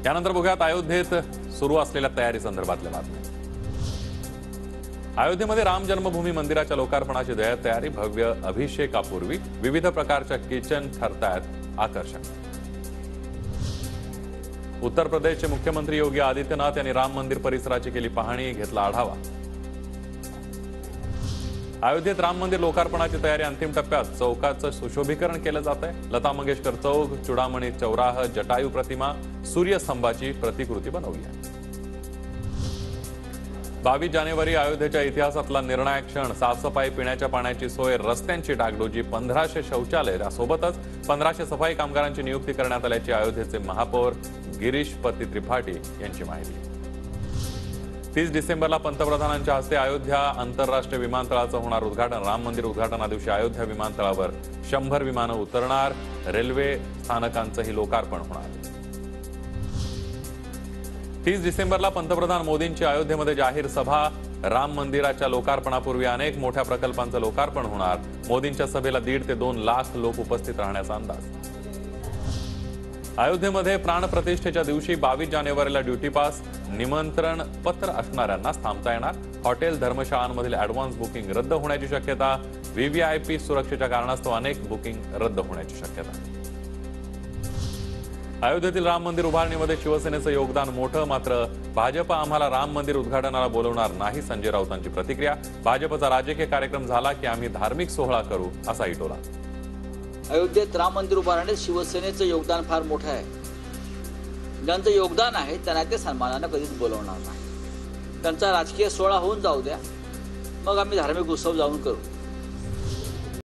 यानंतर बघूयात अयोध्येत सुरू असलेल्या तयारी संदर्भातल्या बातम्या। अयोध्येमध्ये राम जन्मभूमी मंदिराच्या लोकार्पणाची तयारी भव्य अभिषेकापूर्वी विविध प्रकारच्या किचन ठरतायत आकर्षक। उत्तर प्रदेशचे मुख्यमंत्री योगी आदित्यनाथ यांनी राम मंदिर परिसराची केली पाहणी, घेतला आढावा। अयोध्येत राम मंदिर लोकार्पणाची तयारी अंतिम टप्प्यात, चौकाचं सुशोभीकरण केलं जात आहे। लता मंगेशकर चौक, चुडामणी चौराहा, जटायू प्रतिमा, सूर्यस्तंभाची प्रतिकृती बनवली आहे। 22 जानेवारी अयोध्येच्या इतिहासातला निर्णायक क्षण, साफसफाई, पिण्याच्या पाण्याची सोय, रस्त्यांची डागडुजी, 1500 शौचालय, त्यासोबतच 1500 सफाई कामगारांची नियुक्ती करण्यात आल्याची अयोध्येचे महापौर गिरीश पती त्रिपाठी यांची माहिती। 30 डिसेंबरला पंतप्रधानांच्या हस्ते अयोध्या आंतरराष्ट्रीय विमानतळाचं होणार उद्घाटन। राम मंदिर उद्घाटनादिवशी अयोध्या विमानतळावर 100 विमानं उतरणार, रेल्वे स्थानकांचंही लोकार्पण होणार। 30 डिसेंबरला पंतप्रधान मोदींची अयोध्येमध्ये जाहीर सभा। राम मंदिराच्या लोकार्पणापूर्वी अनेक मोठ्या प्रकल्पांचं लोकार्पण होणार। मोदींच्या सभेला 1.5 ते 2 लाख लोक उपस्थित राहण्याचा अंदाज। अयोध्येमध्ये प्राणप्रतिष्ठेच्या दिवशी 22 जानेवारीला ड्युटी पास, निमंत्रण पत्र असणाऱ्यांनाच थांबता येणार। हॉटेल, धर्मशाळांमधील ॲडव्हान्स बुकिंग रद्द होण्याची शक्यता। व्हीव्हीआयपी सुरक्षेच्या कारणास्तव अनेक बुकिंग रद्द होण्याची शक्यता। अयोध्येतील राम मंदिर उभारणीमध्ये शिवसेनेचं योगदान मोठं, मात्र भाजप आम्हाला राम मंदिर उद्घाटनाला बोलवणार नाही, संजय राऊतांची प्रतिक्रिया। भाजपचा राजकीय कार्यक्रम झाला की आम्ही धार्मिक सोहळा करू, असा इटोला। अयोध्येत राम मंदिर उभारण्यात शिवसेनेचं योगदान फार मोठं आहे। ज्यांचं योगदान आहे त्यांना ते सन्मानानं कधीच बोलवणार नाही। त्यांचा राजकीय सोहळा होऊन जाऊ द्या, मग आम्ही धार्मिक उत्सव जाऊन करू।